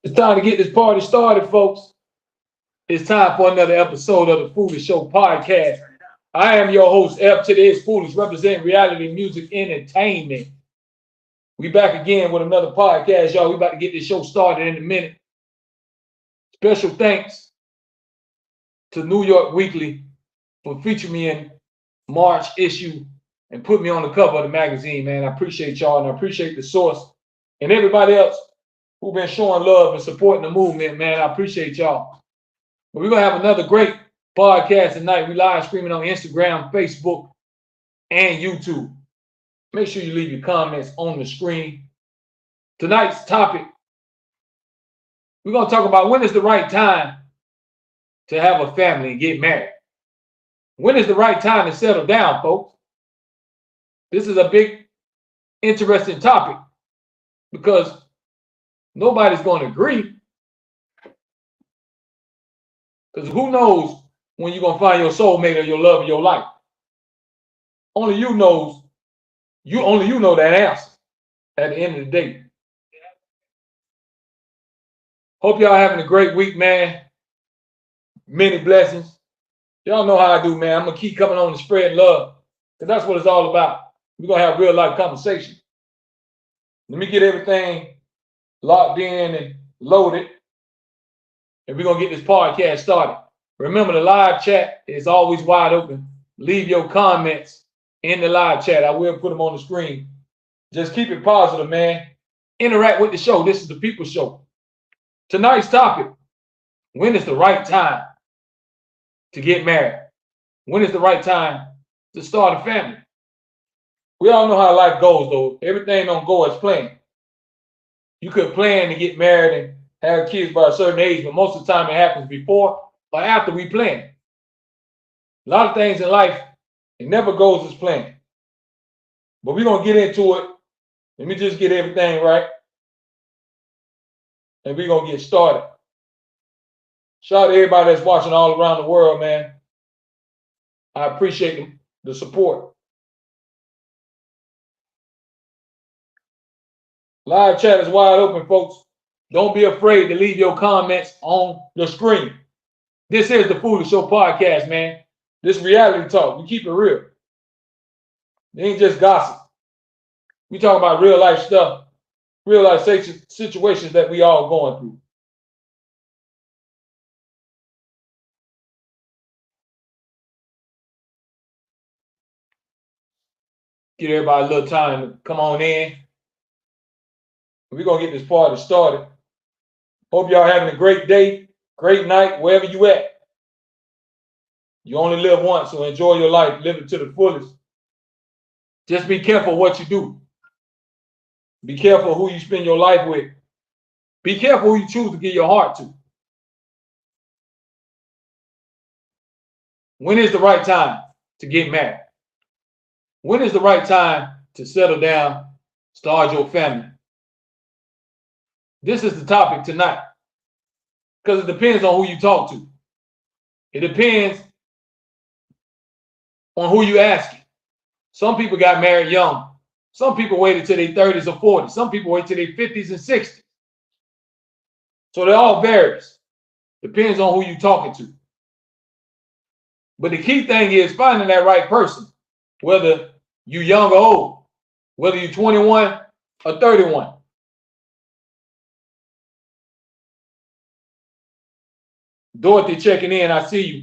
It's time to get this party started, folks. It's time for another episode of the Foolish Show podcast. I am your host, F to the is Foolish, representing reality music entertainment. We back again with another podcast, y'all. We about to get this show started in a minute. Special thanks to New York Weekly for featuring me in March issue and put me on the cover of the magazine, man. I appreciate y'all and I appreciate the source and everybody else who've been showing love and supporting the movement, man. I appreciate y'all. But we're going to have another great podcast tonight. We live streaming on Instagram, Facebook, and YouTube. Make sure you leave your comments on the screen. Tonight's topic, we're going to talk about when is the right time to have a family and get married. When is the right time to settle down, folks? This is a big, interesting topic because nobody's going to agree. Because who knows when you're going to find your soulmate or your love of your life? Only you know that answer at the end of the day. Hope y'all having a great week, man. Many blessings. Y'all know how I do, man. I'm going to keep coming on and spread love because that's what it's all about. We're going to have real life conversation. Let me get everything locked in and loaded. And we're going to get this podcast started. Remember, the live chat is always wide open. Leave your comments in the live chat. I will put them on the screen. Just keep it positive, man. Interact with the show. This is the People Show. Tonight's topic, when is the right time to get married? When is the right time to start a family? We all know how life goes, though. Everything don't go as planned. You could plan to get married and have kids by a certain age, but most of the time it happens before or after we plan. A lot of things in life, it never goes as planned. But we're going to get into it. Let me just get everything right. And we're going to get started. Shout out to everybody that's watching all around the world, man. I appreciate the support. Live chat is wide open, folks. Don't be afraid to leave your comments on the screen. This is the Foolish Show podcast, man. This reality talk. We keep it real. It ain't just gossip. We talk about real life stuff, real life situations that we all going through. Give everybody a little time to come on in. We're going to get this party started. Hope y'all having a great day, great night, wherever you at. You only live once, so enjoy your life. Live it to the fullest. Just be careful what you do. Be careful who you spend your life with. Be careful who you choose to give your heart to. When is the right time to get married? When is the right time to settle down, start your family? This is the topic tonight because it depends on who you talk to. It depends on who you asking. Some people got married young. Some people waited till their 30s or 40s. Some people wait till their 50s and 60s. So it all varies. Depends on who you're talking to. But the key thing is finding that right person, whether you're young or old, whether you're 21 or 31. Dorothy checking in, I see you.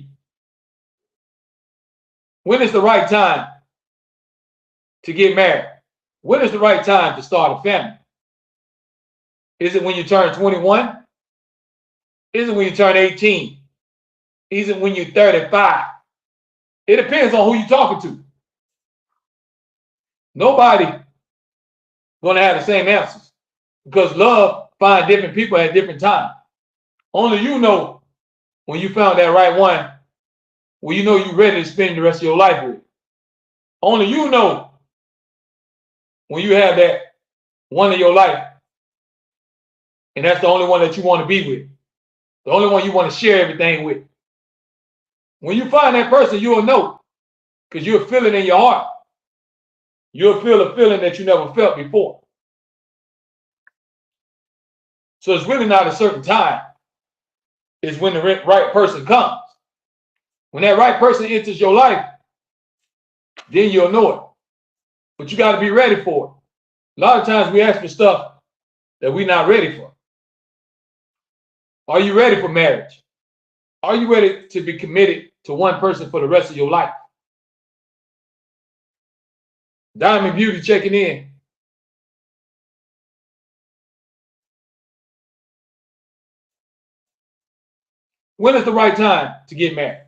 When is the right time to get married? When is the right time to start a family? Is it when you turn 21? Is it when you turn 18? Is it when you're 35? It depends on who you're talking to. Nobody going to have the same answers because love finds different people at different times. Only you know when you found that right one, well, you know you're ready to spend the rest of your life with. Only you know when you have that one of your life, and that's the only one that you want to be with, the only one you want to share everything with. When you find that person, you'll know because you'll feel it in your heart. You'll feel a feeling that you never felt before. So it's really not a certain time. It's when the right person comes. When that right person enters your life, then you'll know it. But you got to be ready for it. A lot of times we ask for stuff that we're not ready for. Are you ready for marriage? Are you ready to be committed to one person for the rest of your life? Diamond Beauty checking in. When is the right time to get married?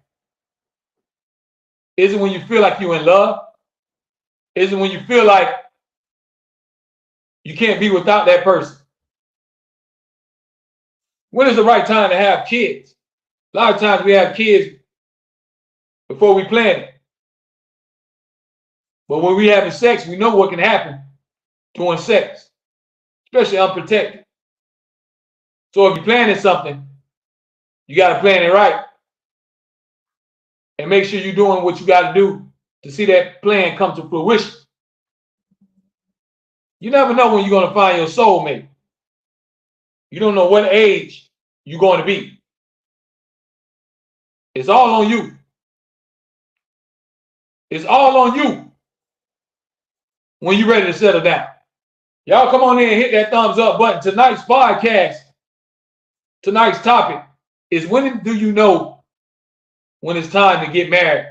Is it when you feel like you're in love? Is it when you feel like you can't be without that person? When is the right time to have kids? A lot of times we have kids before we plan it. But when we having sex, we know what can happen during sex, especially unprotected. So if you're planning something, you got to plan it right. And make sure you're doing what you got to do to see that plan come to fruition. You never know when you're going to find your soulmate. You don't know what age you're going to be. It's all on you. It's all on you when you're ready to settle down. Y'all come on in and hit that thumbs up button. Tonight's podcast, tonight's topic is when do you know when it's time to get married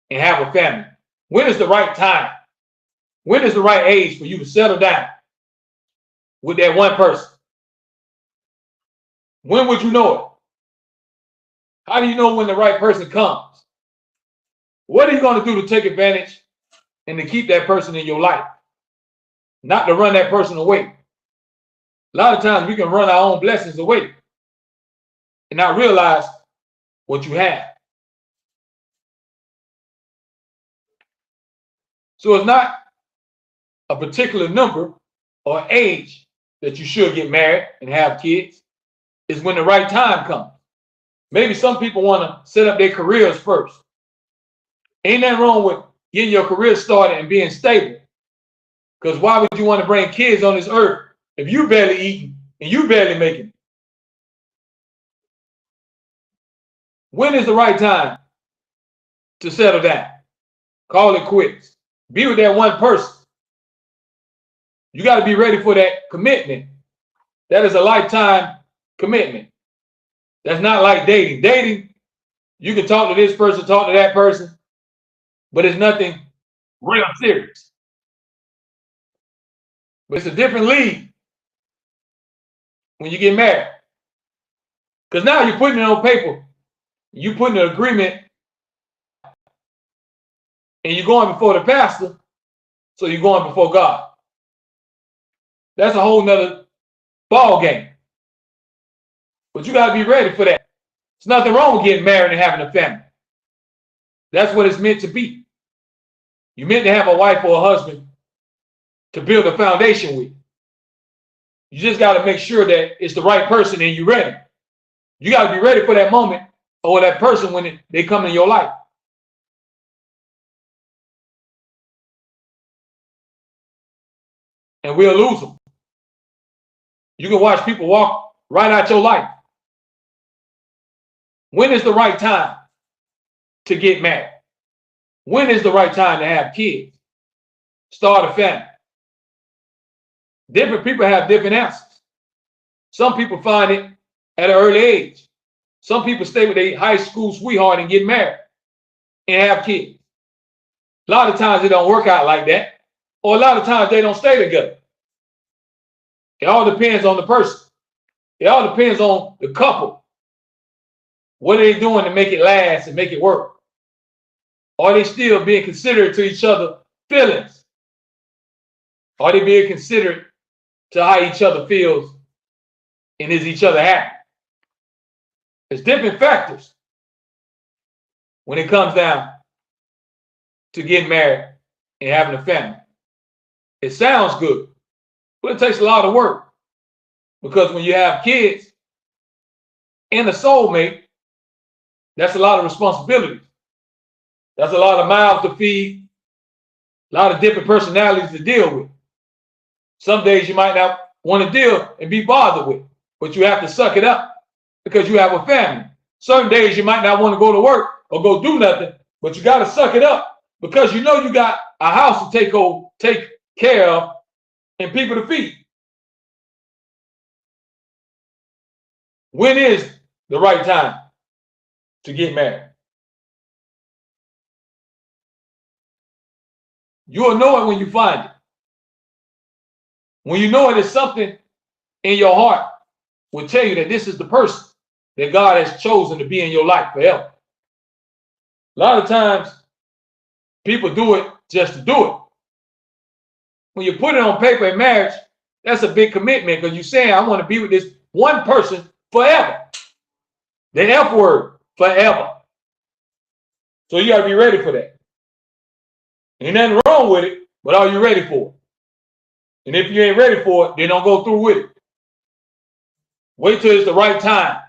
and have a family? When is the right time? When is the right age for you to settle down with that one person? When would you know it? How do you know when the right person comes? What are you going to do to take advantage and to keep that person in your life? Not to run that person away. A lot of times we can run our own blessings away and not realize what you have. So it's not a particular number or age that you should get married and have kids. It's when the right time comes. Maybe some people want to set up their careers first. Ain't nothing wrong with getting your career started and being stable. Because why would you want to bring kids on this earth if you barely eating and you barely making? When is the right time to settle down? Call it quits. Be with that one person. You got to be ready for that commitment. That is a lifetime commitment. That's not like dating. Dating, you can talk to this person, talk to that person, but it's nothing real serious. But it's a different league when you get married. Because now you're putting it on paper. You're putting an agreement and you're going before the pastor, so you're going before God. That's a whole nother ball game. But you got to be ready for that. There's nothing wrong with getting married and having a family. That's what it's meant to be. You're meant to have a wife or a husband to build a foundation with. You just got to make sure that it's the right person and you're ready. You got to be ready for that moment or that person when they come in your life. And we'll lose them. You can watch people walk right out your life. When is the right time to get married? When is the right time to have kids? Start a family. Different people have different answers. Some people find it at an early age. Some people stay with a high school sweetheart and get married and have kids. A lot of times it don't work out like that. Or a lot of times they don't stay together. It all depends on the person. It all depends on the couple. What are they doing to make it last and make it work? Are they still being considerate to each other's feelings? Are they being considerate to how each other feels? And is each other happy? There's different factors when it comes down to getting married and having a family. It sounds good, but it takes a lot of work. Because when you have kids and a soulmate, that's a lot of responsibilities. That's a lot of mouths to feed, a lot of different personalities to deal with. Some days you might not want to deal and be bothered with. but you have to suck it up because you have a family. Certain days you might not want to go to work or go do nothing, but you got to suck it up because you know you got a house to take care of and people to feed. When is the right time to get married? You'll know it when you find it. When you know it is something in your heart will tell you that this is the person that God has chosen to be in your life forever. A lot of times people do it just to do it. When you put it on paper in marriage, that's a big commitment because you're saying, I want to be with this one person forever. The F word, forever. So you got to be ready for that. Ain't nothing wrong with it, but are you ready for it? And if you ain't ready for it, then don't go through with it. Wait till it's the right time.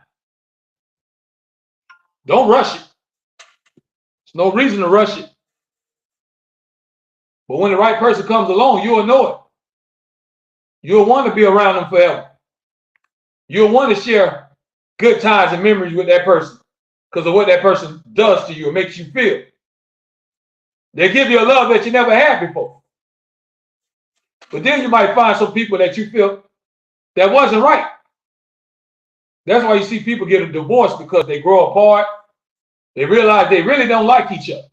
Don't rush it. There's no reason to rush it. But when the right person comes along, you'll know it. You'll want to be around them forever. You'll want to share good times and memories with that person because of what that person does to you and makes you feel. They give you a love that you never had before. But then you might find some people that you feel that wasn't right. That's why you see people get a divorce because they grow apart. They realize they really don't like each other.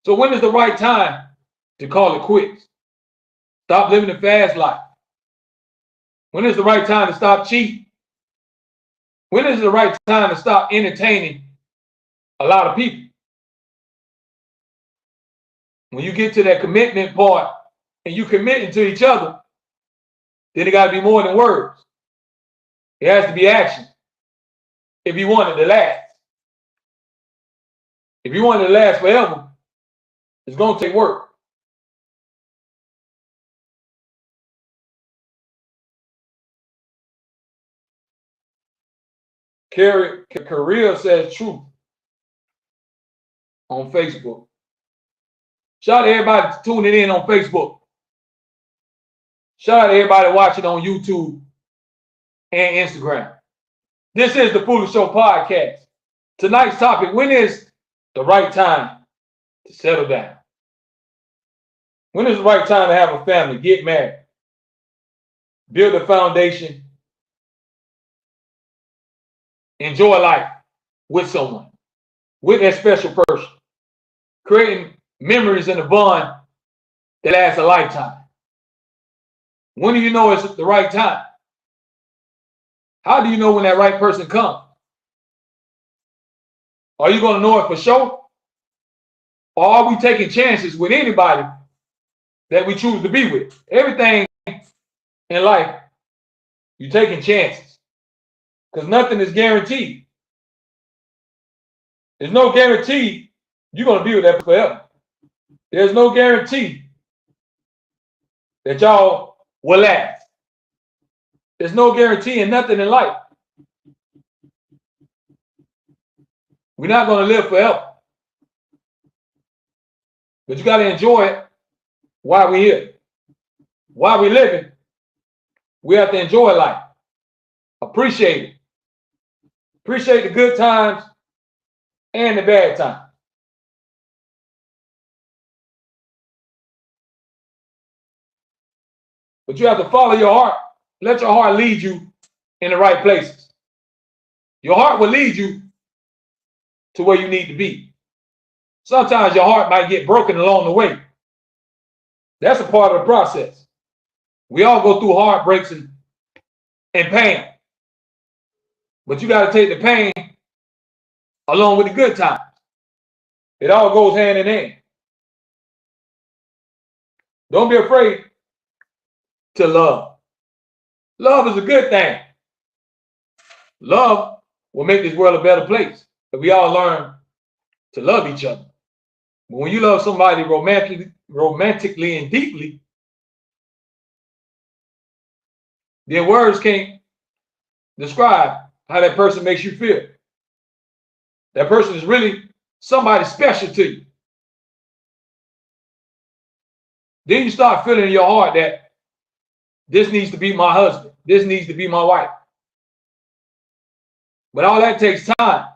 So when is the right time to call it quits? Stop living the fast life. When is the right time to stop cheating? When is the right time to stop entertaining a lot of people? When you get to that commitment part and you committing to each other, then it got to be more than words. It has to be action if you want it to last. If you want it to last forever, it's going to take work. Korea says truth on Facebook. Shout out to everybody tuning in on Facebook. Shout out to everybody watching on YouTube and Instagram. This is the Foolish Show podcast. Tonight's topic, when is the right time to settle down? When is the right time to have a family, get married, build a foundation, enjoy life with someone, with that special person, creating memories in a bond that lasts a lifetime? When do you know it's the right time? How do you know when that right person comes? Are you going to know it for sure? Or are we taking chances with anybody that we choose to be with? Everything in life, you're taking chances because nothing is guaranteed. There's no guarantee you're going to be with that forever. There's no guarantee that y'all will last. There's no guarantee in nothing in life. We're not going to live forever. But you got to enjoy it while we're here. While we're living, we have to enjoy life. Appreciate it. Appreciate the good times and the bad times. But you have to follow your heart. Let your heart lead you in the right places. Your heart will lead you to where you need to be. Sometimes your heart might get broken along the way. That's a part of the process. We all go through heartbreaks and pain. But you got to take the pain along with the good times. It all goes hand in hand. Don't be afraid to love. Love is a good thing. Love will make this world a better place if we all learn to love each other. But when you love somebody romantically and deeply, their words can't describe how that person makes you feel. That person is really somebody special to you. Then you start feeling in your heart that This needs to be my husband. This needs to be my wife. But all that takes time.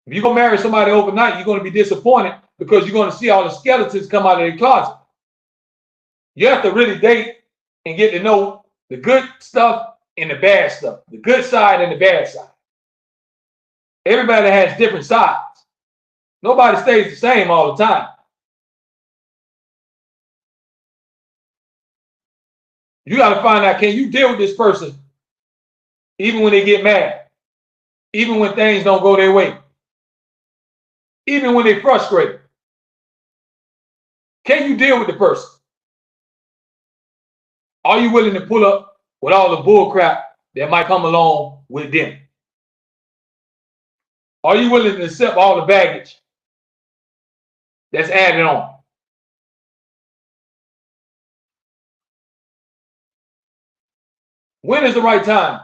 If you go marry somebody overnight, you're going to be disappointed because you're going to see all the skeletons come out of their closet. You have to really date and get to know the good stuff and the bad stuff, the good side and the bad side. Everybody has different sides. Nobody stays the same all the time. You got to find out, can you deal with this person even when they get mad, even when things don't go their way, even when they're frustrated? Can you deal with the person? Are you willing to pull up with all the bull crap that might come along with them? Are you willing to accept all the baggage that's added on? When is the right time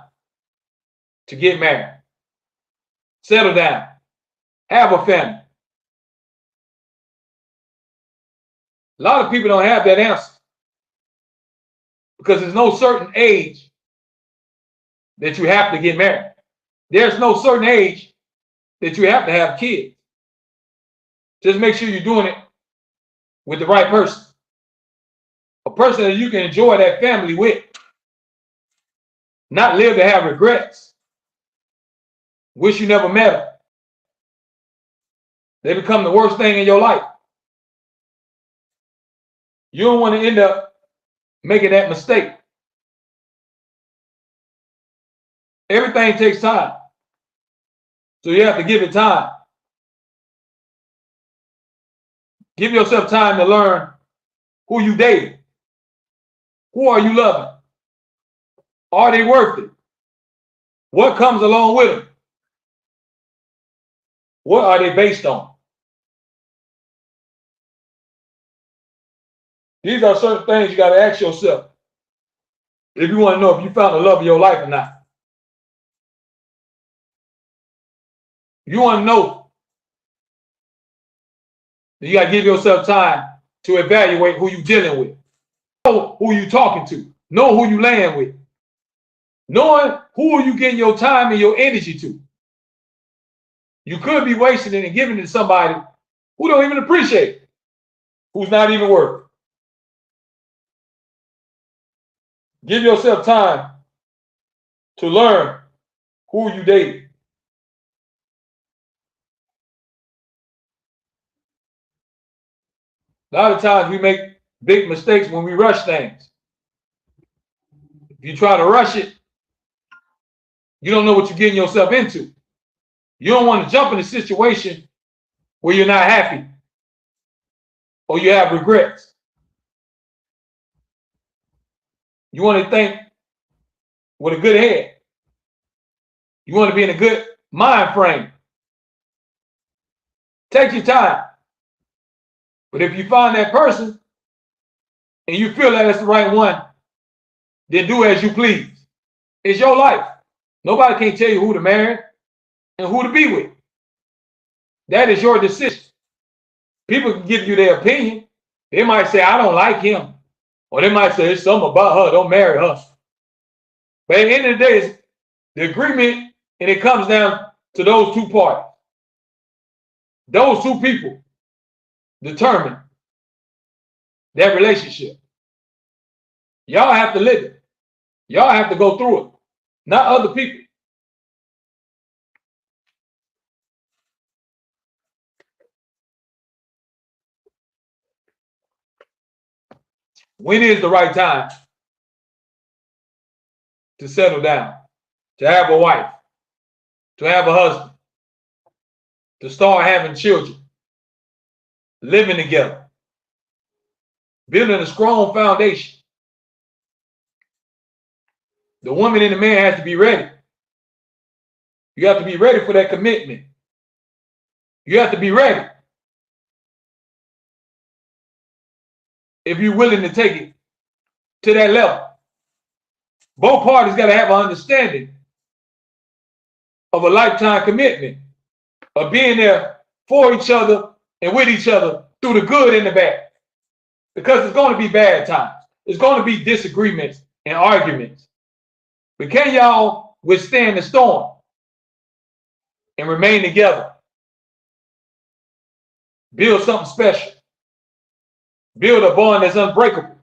to get married? Settle down. Have a family. A lot of people don't have that answer because there's no certain age that you have to get married. There's no certain age that you have to have kids. Just make sure you're doing it with the right person. A person that you can enjoy that family with. Not live to have regrets. Wish you never met them. They become the worst thing in your life. You don't want to end up making that mistake. Everything takes time. So you have to give it time. Give yourself time to learn who you dating. Who are you loving? Are they worth it? What comes along with them? What are they based on? These are certain things you got to ask yourself if you want to know if you found the love of your life or not. You want to know, you got to give yourself time to evaluate who you're dealing with. Know who you're talking to. Know who you're laying with. Knowing who are you getting your time and your energy to. You could be wasting it and giving it to somebody who don't even appreciate it, who's not even worth it. Give yourself time to learn who you date. A lot of times we make big mistakes when we rush things. If you try to rush it, you don't know what you're getting yourself into. You don't want to jump in a situation where you're not happy or you have regrets. You want to think with a good head. You want to be in a good mind frame. Take your time. But if you find that person and you feel that it's the right one, then do as you please. It's your life. Nobody can tell you who to marry and who to be with. That is your decision. People can give you their opinion. They might say, I don't like him. Or they might say, there's something about her, don't marry her. But at the end of the day, it's the agreement, and it comes down to those two parties. Those two people determine that relationship. Y'all have to live it. Y'all have to go through it, not other people. When is the right time to settle down, to have a wife, to have a husband, to start having children, living together, building a strong foundation? The woman and the man has to be ready. You have to be ready for that commitment. You have to be ready. If you're willing to take it to that level. Both parties got to have an understanding of a lifetime commitment, of being there for each other and with each other through the good and the bad. Because it's going to be bad times. It's going to be disagreements and arguments. But can y'all withstand the storm and remain together? Build something special. Build a bond that's unbreakable.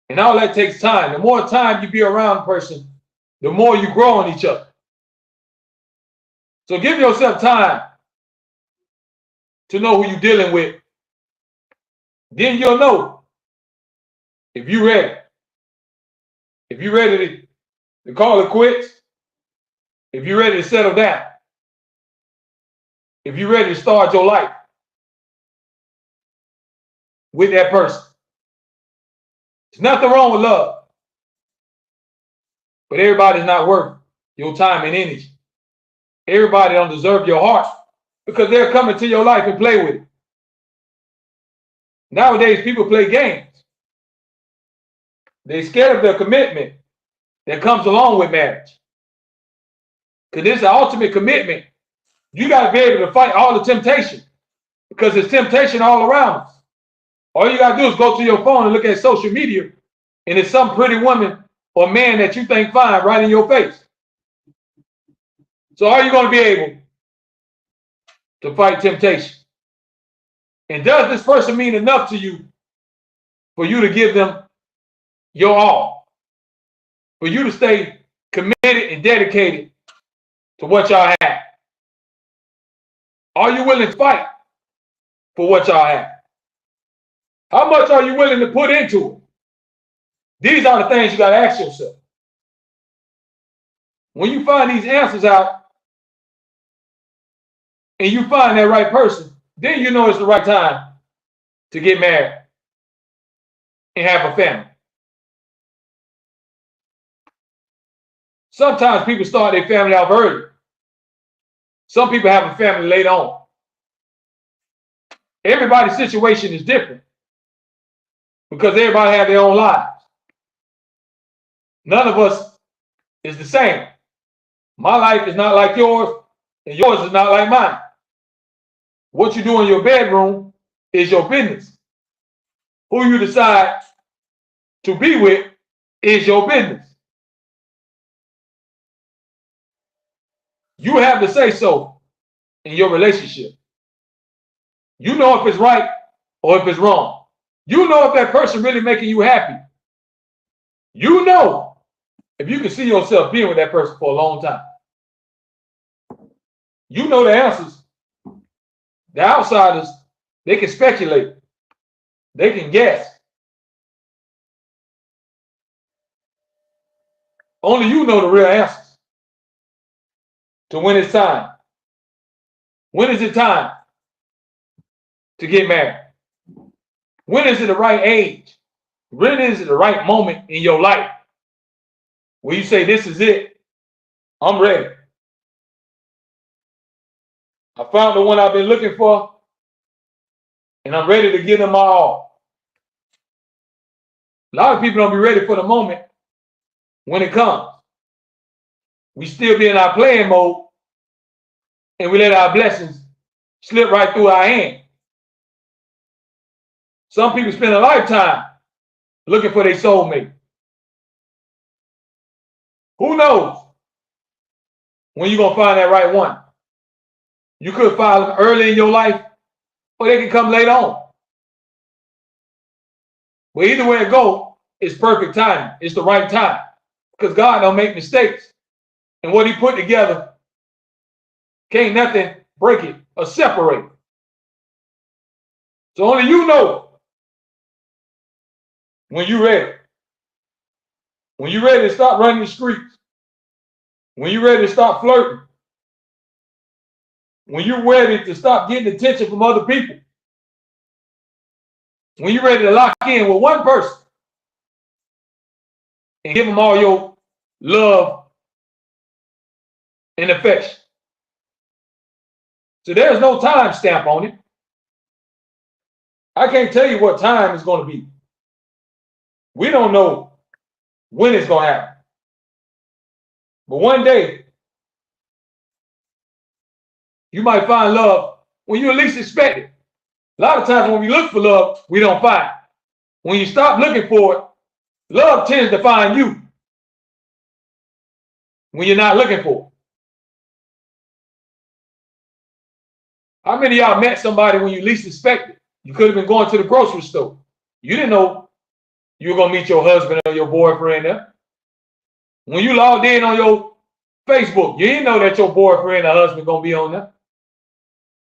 And all that takes time. The more time you be around a person, the more you grow on each other. So give yourself time to know who you're dealing with. Then you'll know if you're ready. If you're ready to call it quits. If you're ready to settle down. If you're ready to start your life with that person. There's nothing wrong with love. But everybody's not worth your time and energy. Everybody don't deserve your heart because they're coming to your life and play with it. Nowadays, people play games. They're scared of the commitment that comes along with marriage. Because this is the ultimate commitment. You got to be able to fight all the temptation because there's temptation all around us. All you got to do is go to your phone and look at social media, and it's some pretty woman or man that you think fine right in your face. So are you going to be able to fight temptation? And does this person mean enough to you for you to give them your all? For you to stay committed and dedicated to what y'all have? Are you willing to fight for what y'all have? How much are you willing to put into it? These are the things you got to ask yourself. When you find these answers out and you find that right person, then you know it's the right time to get married and have a family. Sometimes people start their family off early. Some people have a family later on. Everybody's situation is different because everybody has their own lives. None of us is the same. My life is not like yours, and yours is not like mine. What you do in your bedroom is your business. Who you decide to be with is your business. You have to say so in your relationship. You know if it's right or if it's wrong. You know if that person really making you happy. You know if you can see yourself being with that person for a long time. You know the answers. The outsiders, they can speculate. They can guess. Only you know the real answers to when it's time. When is it time to get married? When is it the right age? When is it the right moment in your life where you say, this is it, I'm ready. I found the one I've been looking for, and I'm ready to give them my all. A lot of people don't be ready for the moment when it comes. We still be in our playing mode, and we let our blessings slip right through our hand. Some people spend a lifetime looking for their soulmate. Who knows when you're going to find that right one? You could find them early in your life, or they can come later on. But either way it goes, it's perfect timing. It's the right time. Because God don't make mistakes. And what he put together, can't nothing break it or separate it. So only you know when you're ready. When you're ready to stop running the streets. When you're ready to stop flirting. When you're ready to stop getting attention from other people. When you're ready to lock in with one person and give them all your love and affection. So there's no time stamp on it. I can't tell you what time it's going to be. We don't know when it's going to happen. But one day, you might find love when you at least expect it. A lot of times when we look for love, we don't find it. When you stop looking for it, Love tends to find you when you're not looking for it. How many of y'all met somebody when you least expected? You could have been going to the grocery store. You didn't know you were going to meet your husband or your boyfriend there. When you logged in on your Facebook, you didn't know that your boyfriend or husband going to be on there.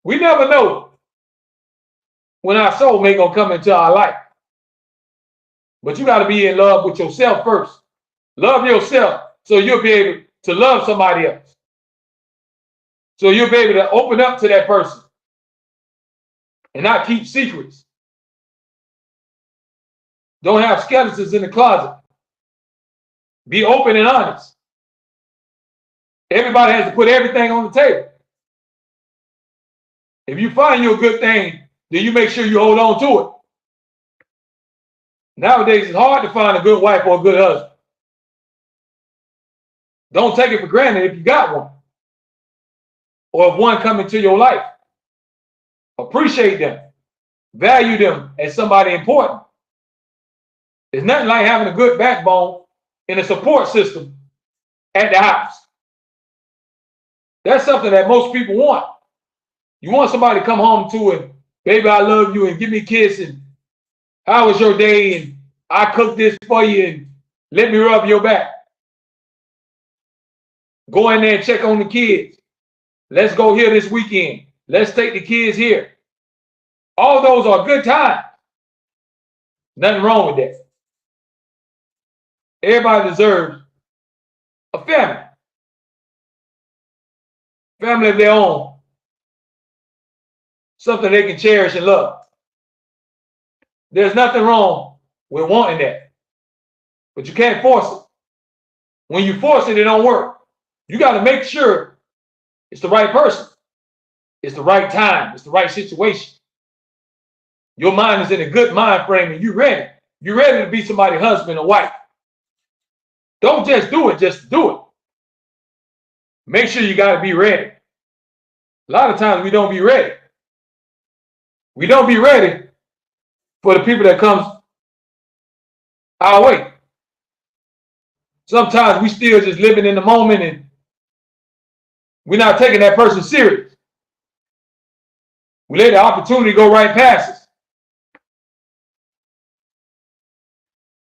We never know when our soulmate going to come into our life. But you got to be in love with yourself first. Love yourself so you'll be able to love somebody else. So you'll be able to open up to that person and not keep secrets. Don't have skeletons in the closet. Be open and honest. Everybody has to put everything on the table. If you find you a good thing, then you make sure you hold on to it. Nowadays, it's hard to find a good wife or a good husband. Don't take it for granted if you got one. Or if one come into your life. Appreciate them. Value them as somebody important. There's nothing like having a good backbone and a support system at the house. That's something that most people want. You want somebody to come home to and, baby, I love you, and give me a kiss, and how was your day, and I cooked this for you, and let me rub your back. Go in there and check on the kids. Let's go here this weekend. Let's take the kids here. All those are good times. Nothing wrong with that. Everybody deserves a family. Family of their own. Something they can cherish and love. There's nothing wrong with wanting that. But you can't force it. When you force it, it don't work. You got to make sure it's the right person. It's the right time. It's the right situation. Your mind is in a good mind frame and you're ready. You're ready to be somebody's husband or wife. Don't just do it, just do it. Make sure you got to be ready. A lot of times we don't be ready. We don't be ready for the people that comes our way. Sometimes we still just living in the moment and we're not taking that person serious. We let the opportunity go right past us.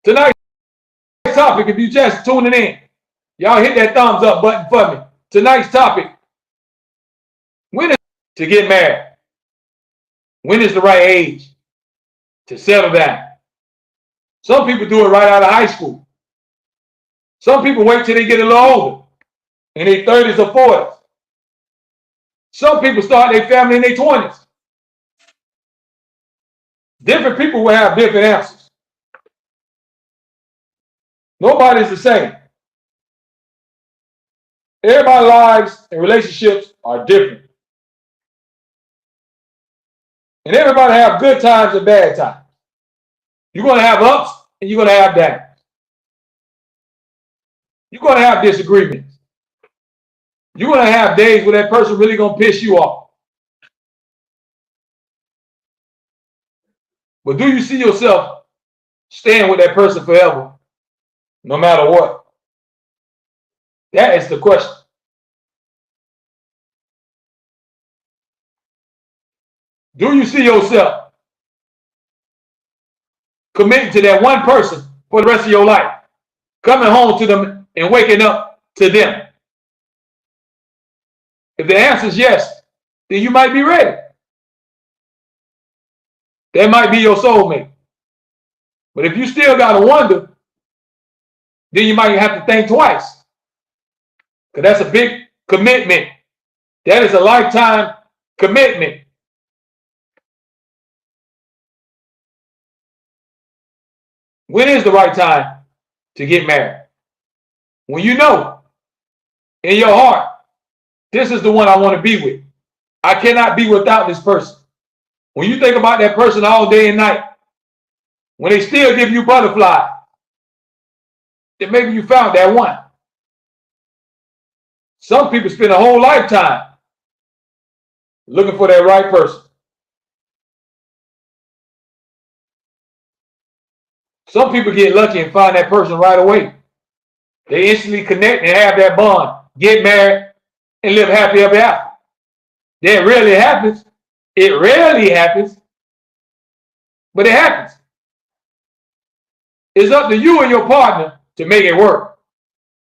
Tonight's topic, if you just tuning in, y'all hit that thumbs up button for me. Tonight's topic, when is to get married? When is the right age to settle down? Some people do it right out of high school. Some people wait till they get a little older, in their 30s or 40s. Some people start their family in their 20s. Different people will have different answers. Nobody's the same. Everybody's lives and relationships are different. And everybody have good times and bad times. You're going to have ups and you're going to have downs. You're going to have disagreements. You're going to have days where that person really going to piss you off. But do you see yourself staying with that person forever, no matter what? That is the question. Do you see yourself committing to that one person for the rest of your life? Coming home to them and waking up to them? If the answer is yes, then you might be ready. That might be your soulmate. But if you still got to wonder, then you might have to think twice. Because that's a big commitment. That is a lifetime commitment. When is the right time to get married? When you know in your heart, this is the one I want to be with. I cannot be without this person. When you think about that person all day and night, when they still give you butterflies, then maybe you found that one. Some people spend a whole lifetime looking for that right person. Some people get lucky and find that person right away. They instantly connect and have that bond, get married, and live happy ever after. That rarely happens. It rarely happens, but it happens. It's up to you and your partner to make it work.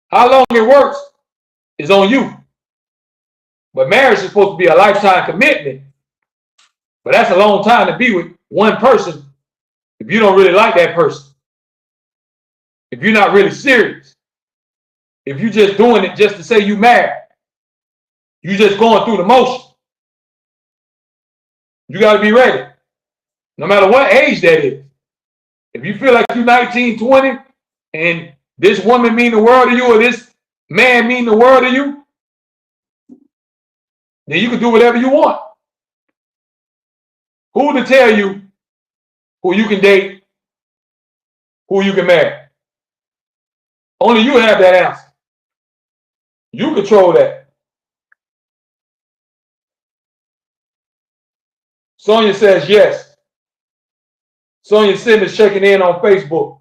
How long it works is on you. But marriage is supposed to be a lifetime commitment. But that's a long time to be with one person if you don't really like that person. If you're not really serious. If you're just doing it just to say you married. You're just going through the motion. You got to be ready. No matter what age that is. If you feel like you're 19, 20, and this woman mean the world to you or this man mean the world to you, then you can do whatever you want. Who to tell you who you can date, who you can marry? Only you have that answer. You control that. Sonia says yes. Sonia Simmons checking in on Facebook.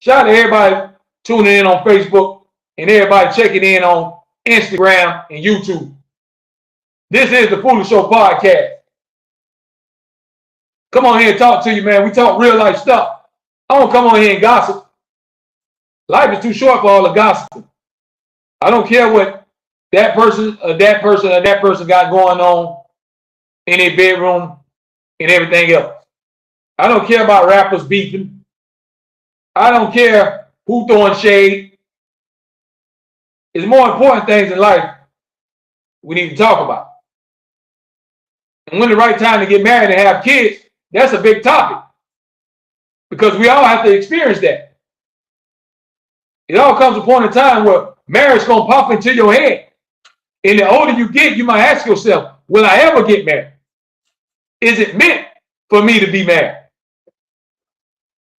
Shout out to everybody tuning in on Facebook and everybody checking in on Instagram and YouTube. This is the Foolish Show podcast. Come on here and talk to you, man. We talk real life stuff. I don't come on here and gossip. Life is too short for all the gossip. I don't care what that person got going on in their bedroom and everything else. I don't care about rappers beefing. I don't care who throwing shade. There's more important things in life we need to talk about. And when the right time to get married and have kids, that's a big topic. Because we all have to experience that. It all comes upon a time where marriage is going to pop into your head. And the older you get, you might ask yourself, will I ever get married? Is it meant for me to be married?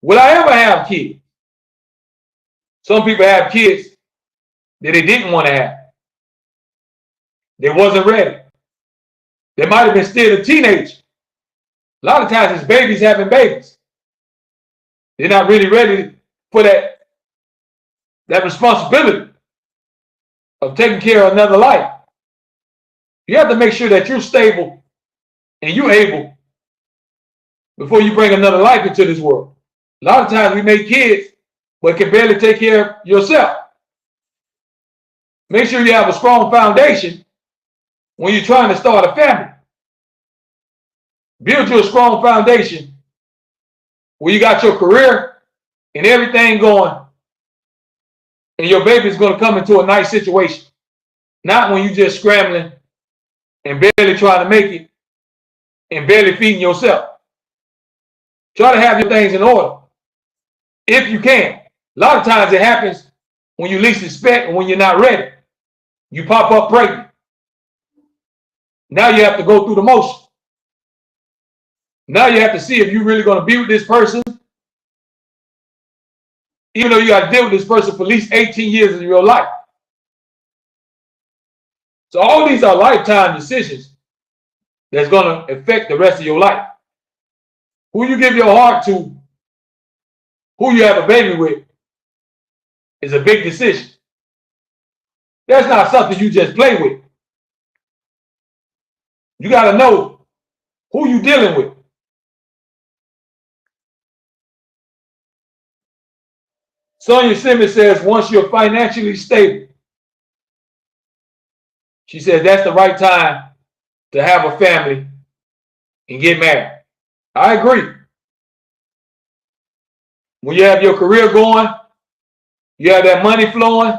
Will I ever have kids? Some people have kids that they didn't want to have. They wasn't ready. They might have been still a teenager. A lot of times it's babies having babies. They're not really ready for that responsibility of taking care of another life. You have to make sure that you're stable and you're able before you bring another life into this world. A lot of times we make kids but can barely take care of yourself. Make sure you have a strong foundation when you're trying to start a family. Build you a strong foundation where you got your career and everything going, and your baby's going to come into a nice situation. Not when you're just scrambling and barely trying to make it and barely feeding yourself. Try to have your things in order if you can. A lot of times it happens when you least expect and when you're not ready. You pop up pregnant. Now you have to go through the motion. Now you have to see if you're really going to be with this person, even though you got to deal with this person for at least 18 years of your life. So all these are lifetime decisions that's going to affect the rest of your life. Who you give your heart to, who you have a baby with, is a big decision. That's not something you just play with. You got to know who you're dealing with. Sonia Simmons says, once you're financially stable, she says that's the right time to have a family and get married. I agree. When you have your career going, you have that money flowing,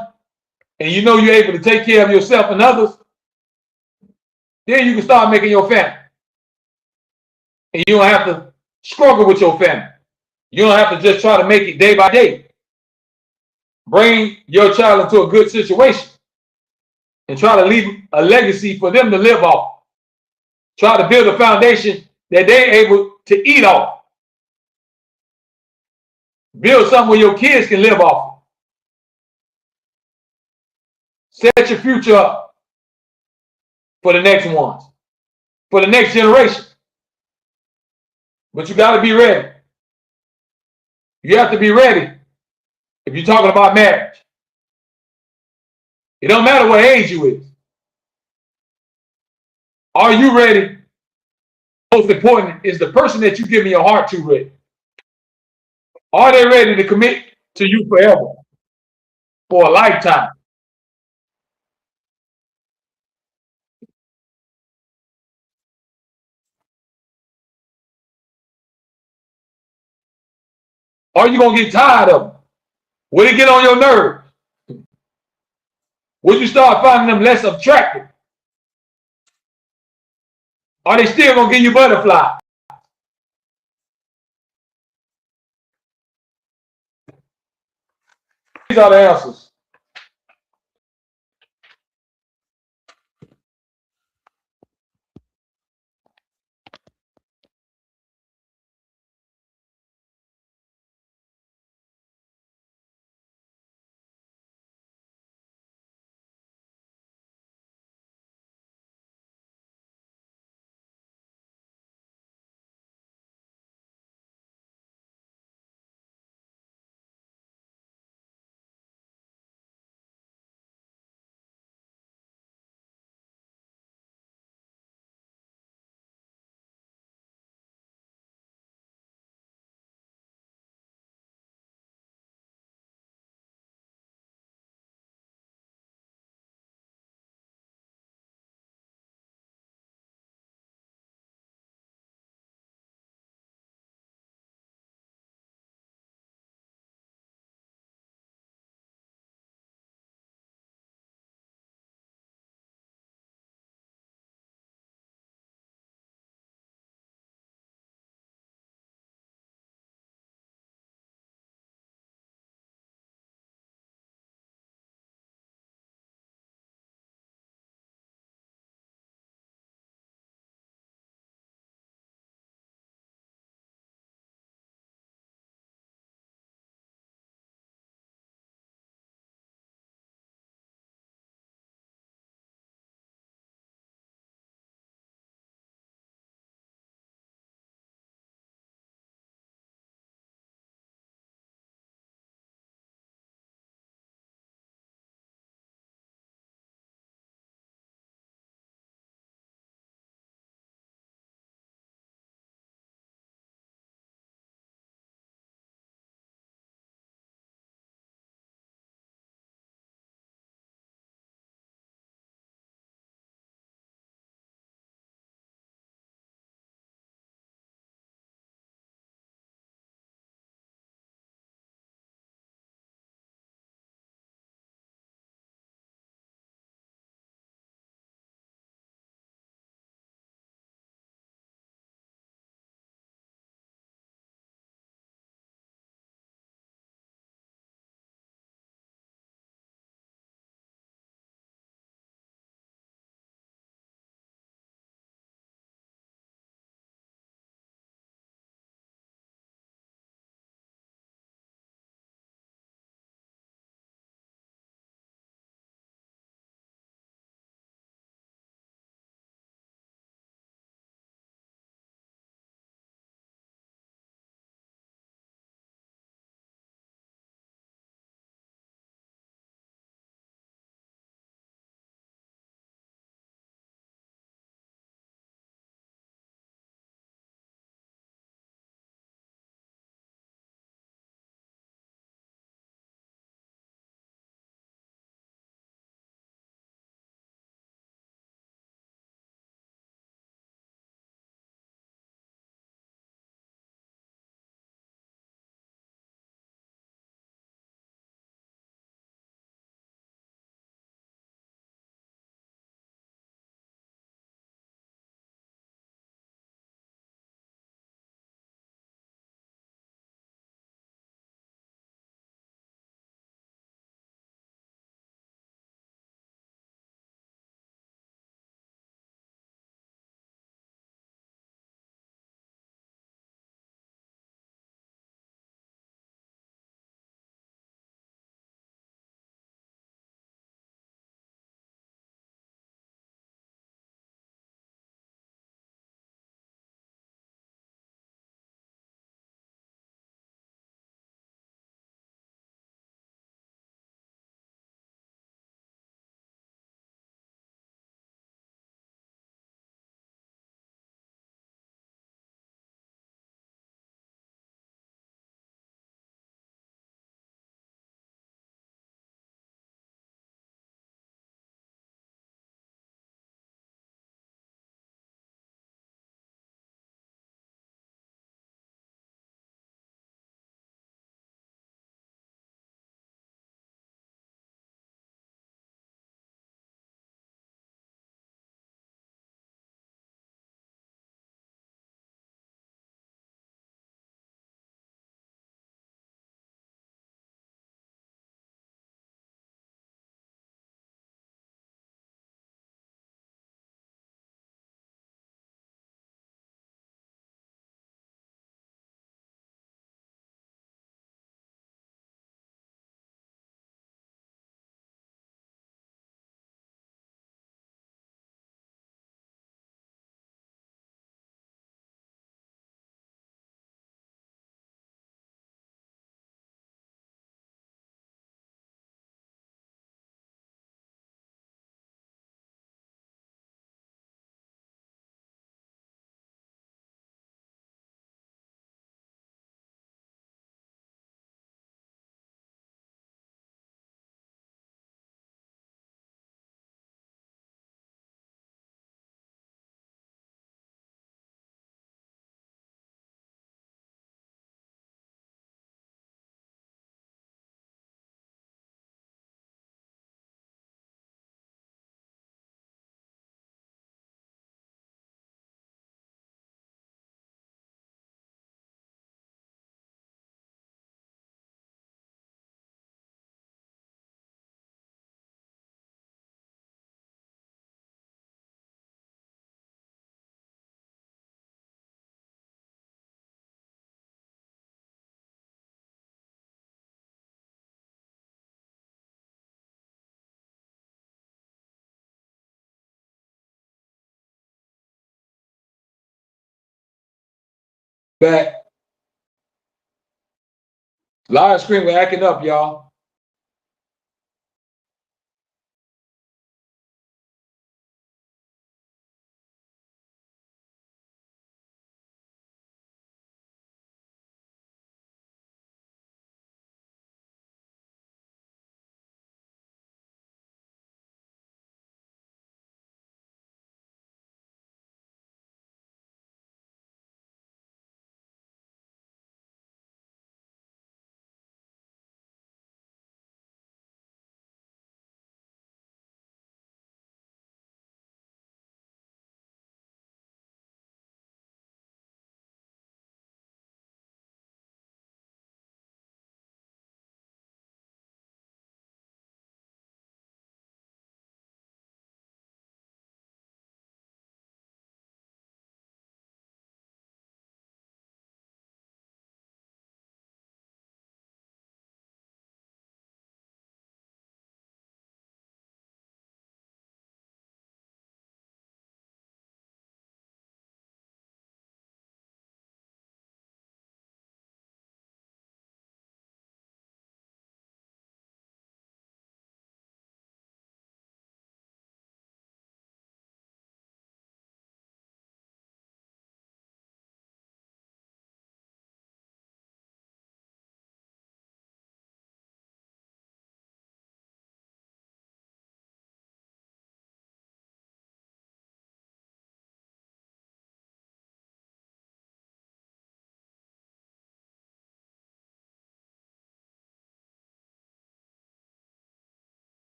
and you know you're able to take care of yourself and others, then you can start making your family. And you don't have to struggle with your family. You don't have to just try to make it day by day. Bring your child into a good situation and try to leave a legacy for them to live off. Try to build a foundation that they're able to eat off. Build something where your kids can live off. Set your future up for the next ones, for the next generation. But you got to be ready. You have to be ready if you're talking about marriage. It don't matter what age you is. Are you ready? Most important is the person that you give me your heart to ready. Are they ready to commit to you forever, for a lifetime? Are you gonna get tired of them? Will it get on your nerves? Will you start finding them less attractive? Are they still gonna give you butterflies? These are the answers. Back. Live screen, we're acting up, y'all.